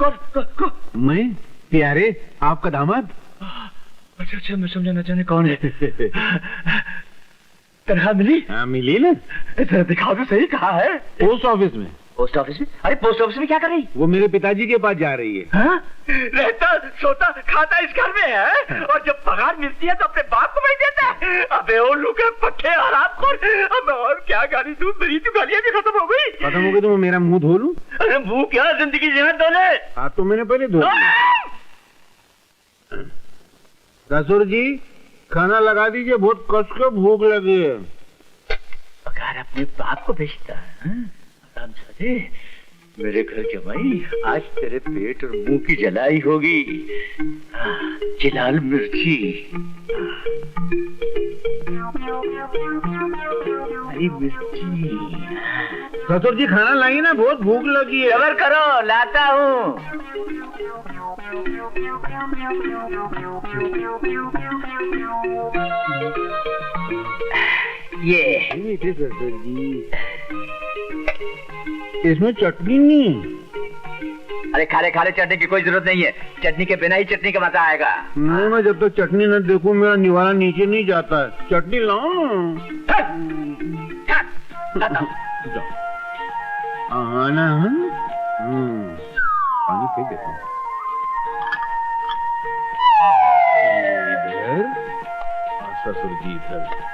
कौन? मैं प्यारे आपका दामाद। अच्छा मैं समझा ना जाने कौन है। तनख्वाह मिली? हाँ मिली ना। दिखाओ तो सही, कहाँ है? पोस्ट ऑफिस में। पोस्ट ऑफिस में? अरे पोस्ट ऑफिस में क्या कर रही? वो मेरे पिताजी के पास जा रही है। हाँ? रहता सोता खाता इस घर में है और जब पगार मिलती है तो अपने बाप को नहीं देता है। अबे ओ लुके पक्के हरामखोर, अब और क्या गाली दूं? मेरी तो गालियां भी खत्म हो गई। खत्म हो गई तो मैं मेरा मुंह धो लूं? अरे मुंह क्या, जिंदगी जीवन दो ले। हाथ तो मैंने पहले धो लिया। ससुर जी खाना लगा दीजिए, बहुत कस के भूख लगी है। पगार अपने बाप को भेजता है। मेरे घर जमाई, आज तेरे पेट और मुंह की जलाई होगी। चिलाल मिर्ची, हरी मिर्ची। ससुर जी खाना लाइए ना, बहुत भूख लगी है। सबर करो, लाता हूँ। ये ससुर जी इसमें चटनी नहीं। अरे खारे खारे चटनी की कोई जरूरत नहीं है, चटनी के बिना ही चटनी का मजा आएगा। नहीं, मैं जब तक चटनी न देखूं मेरा निवाला नीचे नहीं जाता है। चटनी लाओ। आना पानी फेंक देता हूँ इधर और ससुर जी इधर।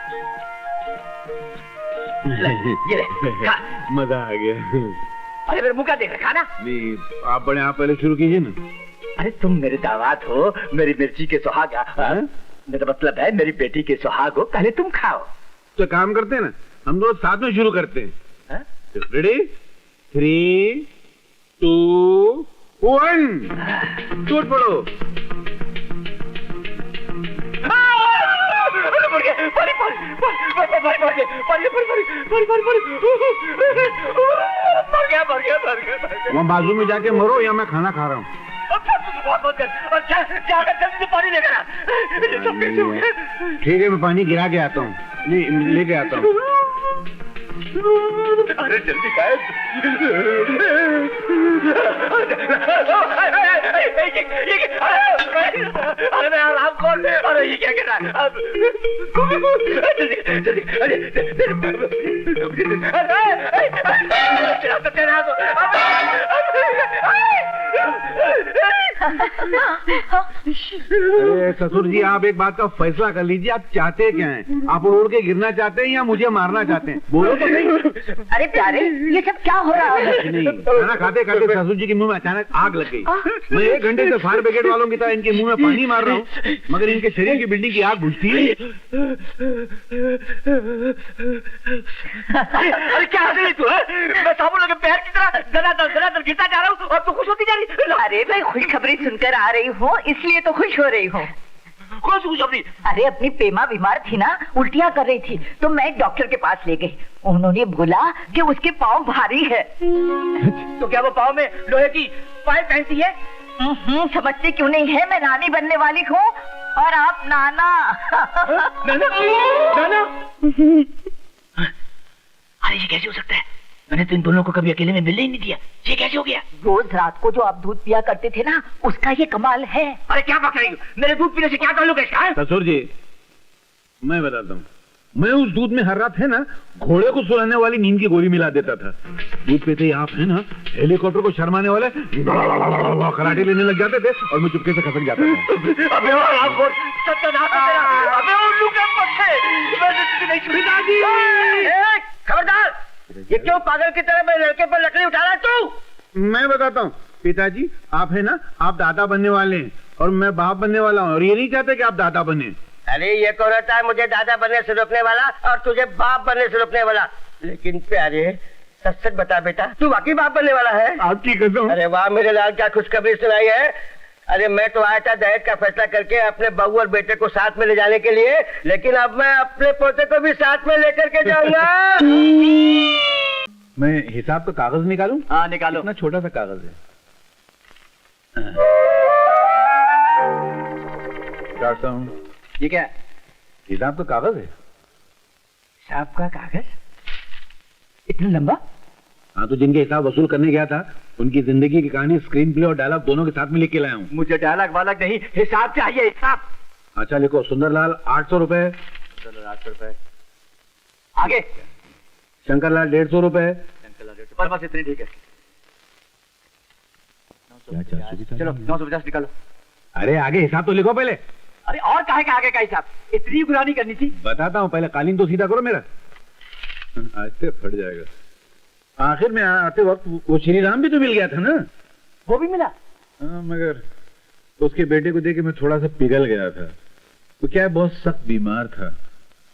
मजा आ गया। अरे मेरे मुंह का देख रखा ना। नहीं आप बड़े, आप पहले शुरू कीजिए ना। अरे तुम मेरे दामाद हो, मेरी मिर्ची के सुहाग। मेरा मतलब है मेरी बेटी के सुहाग हो, पहले तुम खाओ। तो काम करते हैं ना, हम लोग साथ में शुरू करते हैं। रेडी 3 2 1 टूट पड़ो। वहाँ बाजू में जाके मरो या मैं खाना खा रहा हूँ। जल्दी से पानी लेकर आ। ठीक है मैं पानी गिरा के आता हूँ, नहीं लेके आता हूँ। अरे जल्दी का। अरे मैं आराम कौन? अरे ये क्या कर रहा है? अरे ससुर जी आप एक बात का फैसला कर लीजिए, आप चाहते क्या हैं? आप उड़ के गिरना चाहते हैं या मुझे मारना चाहते हैं? बोलो तो सही। अरे प्यारे ये सब क्या हो रहा है? नहीं खाना खाते खाते ससुर जी के मुंह में अचानक आग लग गई। मैं 1 घंटे से फायर ब्रिगेड वालों की तरह इनके मुंह में पानी मार रहा हूँ, मगर इनके शरीर की बिल्डिंग की आग बुझती है। अरे क्या हंस रही तू? मैं साबुन लगे पैर की तरह धनाधन गिरता जा रहा हूँ और तू खुश होती जा रही। अरे मैं खुशखबरी सुनकर आ रही हूँ, इसलिए तो खुश हो रही हूँ। कौन सी खुशखबरी? अरे अपनी पेमा बीमार थी ना, उल्टियाँ कर रही थी, तो मैं एक डॉक्टर के पास ले गई। उन्होंने बोला कि उसके पाँव भारी है। तो क्या वो पाँव में लोहे की पाइप पहनती है? समझती क्यों नहीं है, मैं नानी बनने वाली हूँ और आप नाना। नाना? अरे ये कैसे हो सकता है? मैंने तो इन दोनों को कभी अकेले में मिलने ही नहीं दिया। ये कैसे हो गया? रोज रात को जो आप दूध पिया करते थे ना, उसका ये कमाल है। अरे क्या बात रही हो? मेरे दूध पीने से क्या ताल्लुक है इसका? ससुर जी मैं बताता हूँ, मैं उस दूध में हर रात है ना घोड़े को सुलाने वाली नींद की गोली मिला देता था। दूध पीते ही आप है ना हेलीकॉप्टर को शर्माने वाले कराटे लेने लग जाते थे और मैं चुपके से खसक जाता था। अबे आपको अबे उल्लू के पट्टे। खबरदार, ये क्यों पागल की तरह मेरे लड़के पर लकड़ी उठा रहा है तू? मैं बताता हूँ पिताजी, आप है ना आप दादा बनने वाले हैं और मैं बाप बनने वाला हूँ और ये नहीं चाहते कि आप दादा बने। अरे ये कौन होता है मुझे दादा बनने से रोकने वाला और तुझे बाप बनने से रोकने वाला? लेकिन प्यारे सच सच बता बेटा, तू वाकई बाप बनने वाला है? आपकी कसम। अरे वाह मेरे लाल, क्या खुशखबरी सुनाई है। अरे मैं तो आया था दहेज का फैसला करके अपने बहू और बेटे को साथ में ले जाने के लिए, लेकिन अब मैं अपने पोते को भी साथ में लेकर के जाऊंगा। मैं हिसाब का कागज निकालूं? हाँ निकालो। इतना छोटा सा कागज है। डॉक्टर साहब ये क्या? हिसाब का कागज है। हिसाब का कागज? इतना लंबा? हाँ, तो जिनके हिसाब वसूल करने गया था उनकी जिंदगी की कहानी स्क्रीन प्ले और डायलॉग दोनों के साथ में लिख के लाया हूँ। मुझे डायलॉग वालक नहीं, हिसाब चाहिए, हिसाब। अच्छा लिखो, सुंदरलाल 800 रुपए, 800 रुपए। आगे शंकरलाल 150 रुपए, पर बस इतनी ठीक है। चलो 950 निकालो। अरे आगे हिसाब तो लिखो पहले। अरे और काहे का आगे का हिसाब, इतनी गुरानी करनी थी। बताता हूँ, पहले कालीन तो सीधा करो मेरा। आज से फट जाएगा। आखिर में आते वक्त वो श्री राम भी तो मिल गया था ना। वो भी मिला? हाँ, मगर उसके बेटे को देख के मैं थोड़ा सा पिघल गया था। वो क्या है, बहुत सख्त बीमार था।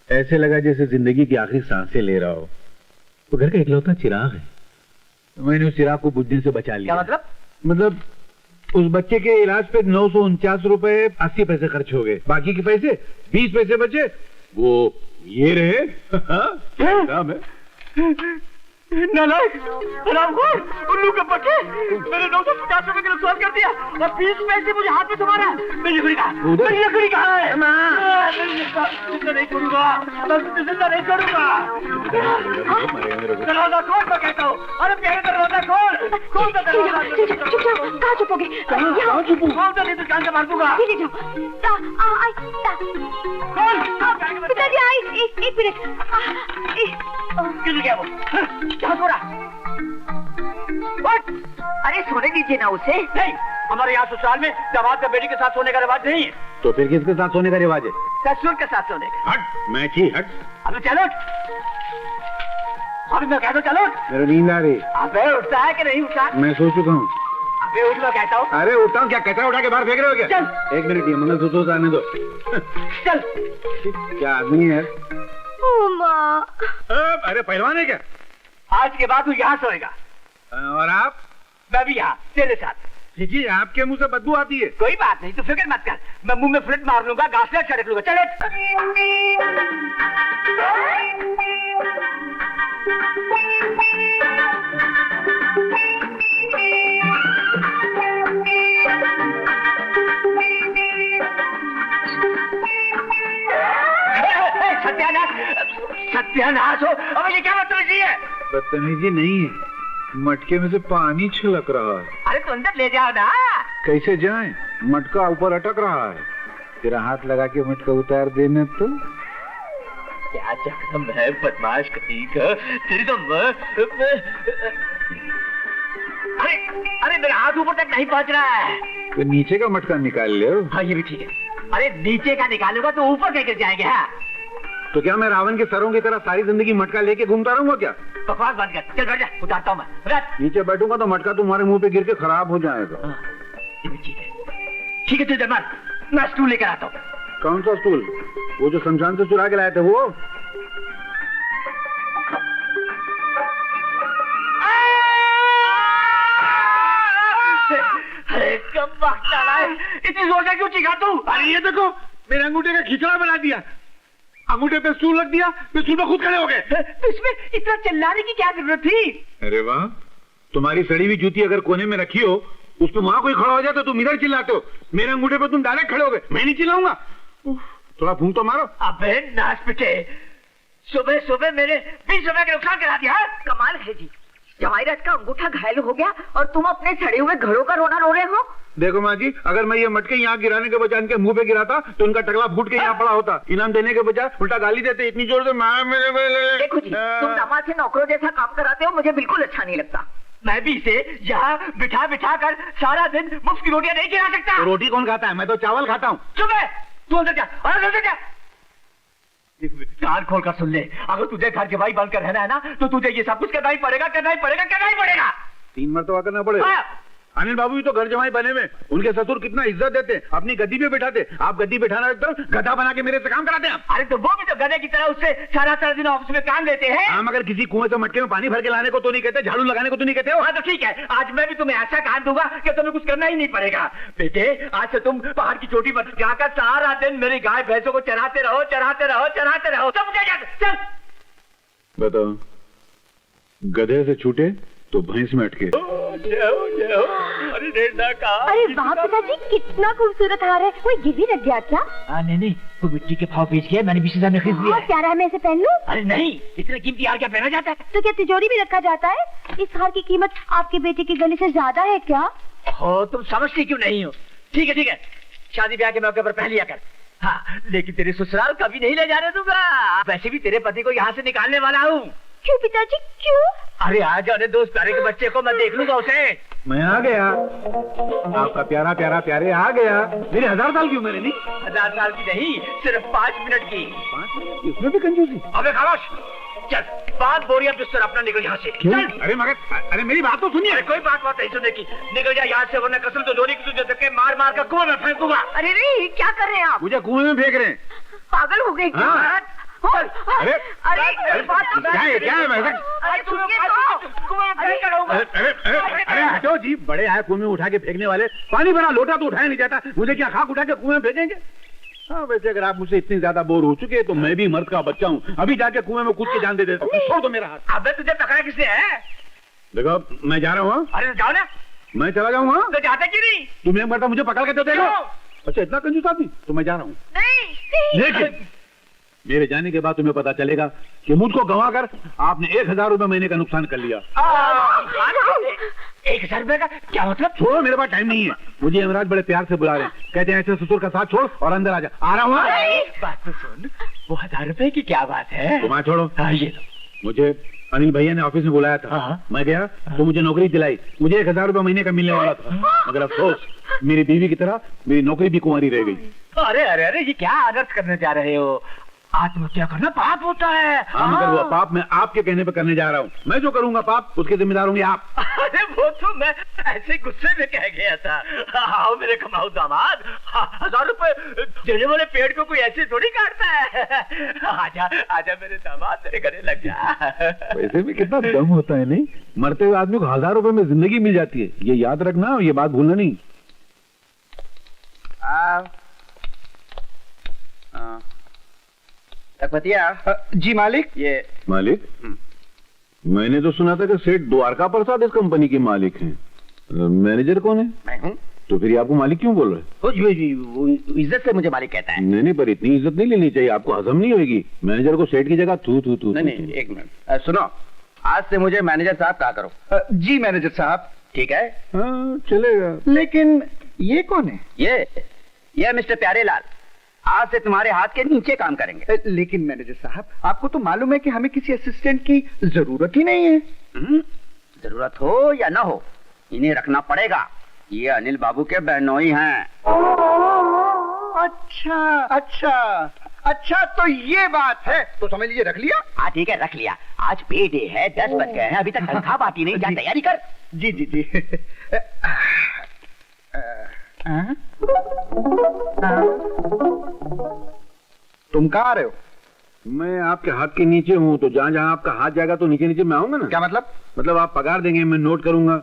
ऐसे लगा जैसे जिंदगी की आखिरी सांसें ले रहा हो। वो घर का इकलौता चिराग है, तो मैंने उस चिराग को बुझने से बचा लिया। क्या मतलब? मतलब उस बच्चे के इलाज पे 949 रुपए 80 पैसे खर्च हो गए। बाकी के पैसे 20 पैसे बचे, वो ये रहे। काम है। नालायक, हरामखोर, उल्लू के पट्टे, मेरे 950 रुपए का नुकसान कर दिया और 20 पैसे मुझे हाथ में तुम्हारा। मेरी लकड़ी कहाँ है? जिंदा नहीं छोड़ूंगा, मैं जिंदा नहीं छोड़ूंगा। दरवाजा खोल, मैं कहता हूँ। अरे मेरे दरवाजा खोल, खोल दे दरवाजा। कहाँ छुपोगे? कहाँ छुपू? खोल दे, नहीं तो जान से मार दूंगा। पिताजी आई, एक मिनट। किधर गया वो? क्या छोड़ा? अरे सोने दीजिए ना उसे। नहीं, हमारे यहाँ ससुराल में दामाद का बेटी के साथ सोने का रिवाज नहीं है। तो फिर किसके साथ सोने का रिवाज है? ससुर के साथ सोने का। हट, मैची हट। अबे चलो, अभी मैं कहता हूँ चलो। मेरी नींद आ रही। अबे उठता है कि नहीं उठता? मैं सो चुका हूँ। अबे उठ, मैं कहता हूँ। अरे उठता हूँ, क्या कचरा उठा के बाहर फेंक रहे हो क्या? चल। एक मिनट, ये मंगलसूत्र आने दो। चल। क्या आदमी है? माँ। अरे पहलवान है क्या? आज के बाद तू यहाँ सोएगा। और आप? मैं भी यहाँ तेरे साथ। जी, आपके मुंह से बदबू आती है। कोई बात नहीं, तू फिक्र मत कर। मैं मुंह में फ्लट मार लूंगा, घासलेट छड़क लूंगा। चले। सत्यानाश हो। अबे ये क्या बदतमीजी है? बदतमीजी नहीं है, मटके में से पानी छलक रहा है। अरे तो अंदर ले जाओ ना। कैसे जाएं? मटका ऊपर अटक रहा है। तेरा हाथ लगा के मटका उतार देना तो। क्या चक्कम है बदमाश कहीं का तेरी तो अरे अरे मेरा हाथ ऊपर तक नहीं पहुंच रहा है। तो नीचे का मटका निकाल ले। हाँ ये भी ठीक है। अरे नीचे का निकालूंगा तो ऊपर कैसे जाएंगे? हाँ तो क्या मैं रावण के सरों की तरह सारी जिंदगी मटका लेके घूमता रहूंगा क्या? बकवास बंद कर, चल बैठ जा, उतारता हूँ मैं। बैठ। नीचे बैठूंगा तो मटका तुम्हारे मुंह पे गिर के खराब हो जाएगा। ये भी ठीक है। ठीक है तू जमाल, मैं स्टूल लेकर आता हूँ। कौन सा स्टूल? वो जो शमशान से चुरा के लाए थे वो? अरे कब वक्त डाला है, इतनी जोर से क्यों चिखा तू? अरे ये देखो, मेरे अंगूठे का खिचड़ा बना दिया। अंगूठे पे स्टूल रख दिया, मैं स्टूल पे खुद खड़े हो गए। इसमें इतना चिल्लाने की क्या जरूरत थी? अरे वाह, तुम्हारी सड़ी हुई जूती अगर कोने में रखी हो, उस पे वहां कोई खड़ा हो जाए तो तुम इधर चिल्लाते हो। मेरे अंगूठे पे तुम डायरेक्ट खड़े हो गए, मैं नहीं चिल्लाऊंगा। थोड़ा फूंक तो मारो। अबे नाच पिटे, सुबह सुबह मेरे 20 रुपए का नुकसान करा दिया। कमाल है जी, जवाहिरत का अंगूठा घायल हो गया और तुम अपने सड़े हुए घड़ों का रोना रो रहे हो। देखो माँ जी, अगर मैं ये मटके यहाँ गिराने के बजाय इनके मुंह पे गिराता तो इनका टकला फूट के यहाँ पड़ा होता। इनाम देने के बजाय उल्टा गाली देते, इतनी जोर से देखो जी, तुम दामाद से नौकरों जैसा काम कराते हो, मुझे बिल्कुल अच्छा नहीं लगता। मैं भी इसे यहाँ बिठा बिठा कर सारा दिन मुफ्त की रोटियां नहीं खिला सकता। तो रोटी कौन खाता है? मैं तो चावल खाता हूँ। चुप है, तू अंदर जा, अंदर जा। कान खोल कर सुन ले, अगर तुझे घर जवाई बनकर रहना है ना, तो तुझे ये सब कुछ करना ही पड़ेगा, करना ही पड़ेगा, करना ही पड़ेगा। 3 मरतबा करना पड़ेगा। अनिल बाबू भी तो घर जमाई बने में, उनके ससुर कितना इज्जत देते, अपनी गद्दी पे बिठाते। आप गद्दी बिठाना तो गधा बना के मेरे से काम कराते हैं। अरे तो वो भी तो गधे की तरह उससे सारा दिन ऑफिस में काम लेते हैं। हम अगर किसी कुएं से मटके में पानी भर के लाने को तो नहीं कहते, झाड़ू लगाने को तो नहीं कहते हो। हाँ तो ठीक है, आज मैं भी तुम्हें ऐसा काम दूंगा कि तुम्हें कुछ करना ही नहीं पड़ेगा। बेटे, आज से तुम पहाड़ की चोटी पर जाकर सारा दिन मेरी गाय भैंसों को चराते रहो, चराते रहो, चराते रहो। सब चल। बताओ, गधे से छूटे तो भैंस में अटके। अरे वाह पिताजी, कितना खूबसूरत हार है। कोई गिरवी रख गया क्या? नहीं, वो मिट्टी के भाव बेच गया, मैंने 20,000 में खरीद लिया। क्या रहा, मैं इसे पहन लूं? अरे नहीं, इतना कीमती हार क्या पहना जाता है? तो क्या तिजोरी भी रखा जाता है? इस हार की कीमत आपके बेटे के गले से ज्यादा है क्या? हो, तुम समझती क्यों नहीं हो? ठीक है, शादी ब्याह के मौके पर पहन लिया कर। हाँ, लेकिन तेरे ससुराल कभी नहीं ले जाने दूंगा। वैसे भी तेरे पति को यहाँ से निकालने वाला हूँ। क्यों पिताजी, क्यों? अरे आ जाने दो उस प्यारे के बच्चे को, मैं देख लूंगा उसे। मैं आ गया, आपका प्यारा प्यारा प्यारे आ गया। मेरे 1000 साल की उम्र है नहीं? 1000 साल की नहीं, सिर्फ 5 मिनट की। 5 मिनट की? उसमें भी कंजूसी? अबे खामोश, चल 5 बोरियां बिस्तर अपना निकल यहाँ से। चल। अरे मगर, अरे मेरी बात तो सुनिए। कोई बात नहीं सुनने की, निकल जा यहाँ से, वरना कसम तो जोड़ी की तुझे धक्के मार मार कर कुएं में फेंक दूंगा। अरे रे, क्या कर रहे हैं आप? मुझे कुएं में फेंक रहे हैं। पागल हो गए क्या? हाँ। अरे क्या है वैसे? अरे सुनिए तो। अरे हटो जी, बड़े आए कुएं में उठा के फेंकने वाले। पानी भरा लोटा तो उठाया नहीं जाता, मुझे क्या खाक उठा के कुएं में फेंकेंगे? हाँ, वैसे अगर आप मुझसे इतनी ज्यादा बोर हो चुके हैं तो मैं भी मर्द का बच्चा हूँ, अभी जाके कुएं में कूद के जान दे देता हूँ। छोड़ दो मेरा हाथ। अबे तुझे पकड़ा किसने है? देखो, मैं जा रहा हूँ। अरे जाओ ना। मैं चला जाऊंगा। तो जाते क्यों नहीं? तुम एक मरता मुझे पकड़ के तो देखो। अच्छा, इतना कंजूस आदमी? तो मैं जा रहा हूँ। लेकिन मेरे जाने के बाद तुम्हें पता चलेगा कि मुझको गंवाकर आपने 1000 रुपए महीने का नुकसान कर लिया। 1000 रुपए का क्या मतलब? छोड़ो, मेरे पास टाइम नहीं है। मुझे यमराज बड़े प्यार से बुला रहे हैं, कहते हैं ऐसे ससुर का साथ छोड़ और अंदर आ जा। आ रहा हूँ। बात तो सुन, वो 1000 रुपए की क्या बात है? तुम आ, छोड़ो। ये मुझे अनिल भैया ने ऑफिस में बुलाया था, मैं गया तो मुझे नौकरी दिलाई। मुझे 1000 रुपए महीने का मिलने वाला था, मगर अफसोस मेरी बीवी की तरह मेरी नौकरी भी कुंवारी रह गई। अरे ये क्या अनर्थ करने जा रहे हो? आत्महत्या करना पाप होता है। हाँ, मगर वो पाप मैं आपके कहने पे करने जा रहा हूँ। मैं जो करूंगा पाप, उसके जिम्मेदार होंगे आप। अरे वो तो मैं ऐसे गुस्से में कह गया था। आओ मेरे कमाऊ दामाद, 1000 रुपए देने वाले पेड़ को कोई ऐसे थोड़ी काटता है। आजा आजा मेरे दामाद, मेरे गले लग जा। वैसे भी कितना दम होता है नहीं? मरते हुए आदमी को 1000 रुपए में जिंदगी मिल जाती है, ये याद रखना और ये बात भूलना नहीं। जी मालिक। ये मालिक? मैंने तो सुना था कि सेठ द्वारका प्रसाद इस कंपनी के मालिक हैं। मैनेजर कौन है? मैं हूँ। तो फिर आपको मालिक क्यों बोल रहे हैं? वो इज्जत से मुझे मालिक कहता है। नहीं, पर इतनी इज्जत नहीं लेनी चाहिए, आपको हजम नहीं होगी। मैनेजर को सेठ की जगह तू। नहीं, एक मिनट सुनो, आज से मुझे मैनेजर साहब कहा करो। जी मैनेजर साहब। ठीक है? हाँ, चलेगा। लेकिन ये कौन है? ये मिस्टर प्यारेलाल, आज से तुम्हारे हाथ के नीचे काम करेंगे। लेकिन मैनेजर साहब, आपको तो मालूम है कि हमें किसी असिस्टेंट की जरूरत ही नहीं है। जरूरत हो या ना हो, इन्हें रखना पड़ेगा। ये अनिल बाबू के बहनोई हैं। अच्छा, तो ये बात है। तो समझ लीजिए रख लिया। हाँ ठीक है, रख लिया। आज पे डे है, 10 बज गए हैं, अभी तक तनख्वाह बाकी नहीं। जा तैयारी कर। जी। तुम कहाँ आ रहे हो? मैं आपके हाथ के नीचे हूँ, तो जहाँ जहाँ आपका हाथ जाएगा तो नीचे नीचे मैं आऊंगा ना। क्या मतलब? मतलब आप पगार देंगे, मैं नोट करूंगा।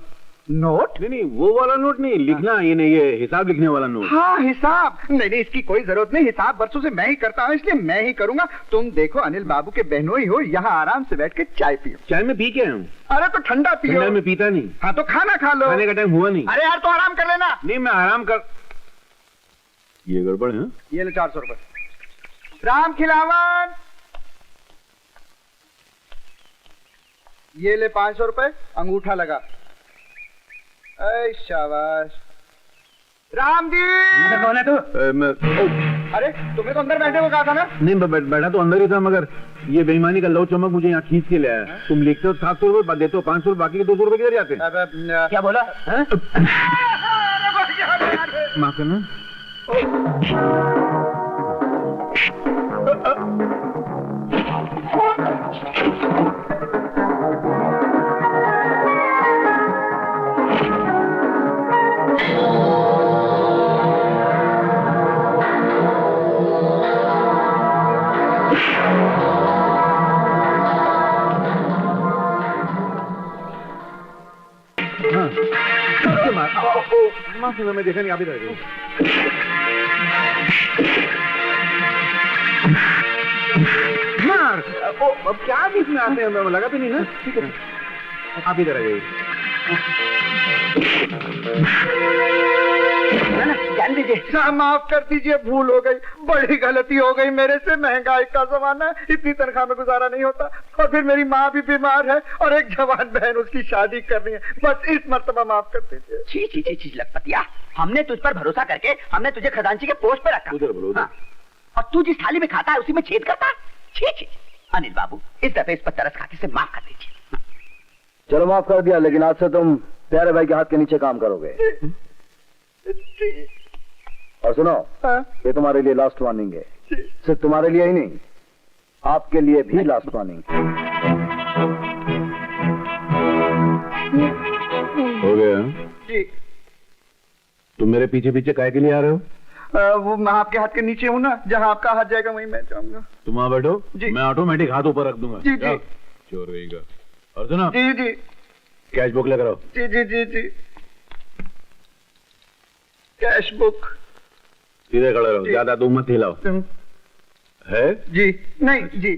नोट? नहीं, वो वाला नोट नहीं, लिखना ये हिसाब लिखने वाला नोट। हाँ, हिसाब। नहीं, इसकी कोई जरूरत नहीं। हिसाब बरसों से मैं ही करता हूँ, इसलिए मैं ही करूंगा। तुम देखो, अनिल बाबू के बहनोई हो, यहाँ आराम से बैठ के चाय पियो। चाय में पी के आऊँ? अरे तो ठंडा पियो। ठंडा में पीता नहीं। हाँ तो खाना खा लो। खाने का टाइम हुआ नहीं। अरे यार, तो आराम कर लेना। नहीं, मैं आराम कर। ये गड़बड़ है। ये ले 400 रुपए। राम खिलावन, ये ले 500 रुपए, अंगूठा लगा। ऐ शाबाश। राम जी। कौन है तू? अरे तुम्हें तो अंदर बैठने को कहा था ना। नहीं, बैठा तो अंदर ही था, मगर ये बेईमानी का लव चमक मुझे यहाँ खींच के ले आया। तुम लिखते हो 700 रुपए, देते हो 500, बाकी के 200 रुपए किधर जाते हैं? क्या बोला? माफ करना। माफ, मैं देखा नहीं, आप इधर गए। मार। अब क्या बीच में आते हैं, लगा तो नहीं ना? ठीक है, आप इधर आ जाइए। ना जान दीजिए। ना, माफ कर दीजिए, भूल हो गई, बड़ी गलती हो गई मेरे से। महंगाई का जमाना है, इतनी तनख्वाह में गुजारा नहीं होता, और फिर मेरी माँ भी बीमार है और एक जवान बहन, उसकी शादी करनी है। बस इस मर्तबा माफ कर दीजिए। छी छी छी छी लखपतिया, हमने तुझ पर भरोसा करके हमने तुझे खजांची के पोस्ट पे रखा। उधर बोलो, उधर। हाँ। और तू जिस थाली में खाता है उसी में छेद करता है। छी छी। अनिल बाबू, इस दफे इस पर तरस खाते से माफ कर दीजिए। चलो माफ कर दिया, लेकिन आज से तुम प्यारे भाई के हाथ के नीचे काम करोगे। और सुनो, ये तुम्हारे लिए लास्ट वार्निंग है। सिर्फ तुम्हारे लिए ही नहीं, आपके लिए भी लास्ट वार्निंग। हो गया? जी। तुम मेरे पीछे पीछे काहे के लिए आ रहे हो? वो मैं आपके हाथ के नीचे हूँ ना, जहाँ आपका हाथ जाएगा वहीं मैं जाऊंगा। तुम वहां बैठो, जी। मैं ऑटोमेटिक हाथ ऊपर रख दूंगा। जी, जी। जाओ, चोर रहेगा। और सुनो, जी जी कैश बुक लेकर आओ। जी जी जी जी। Cash book. सीधे खड़े रहो, जी। ज्यादा तुम मत हिलाओ। है? जी नहीं जी।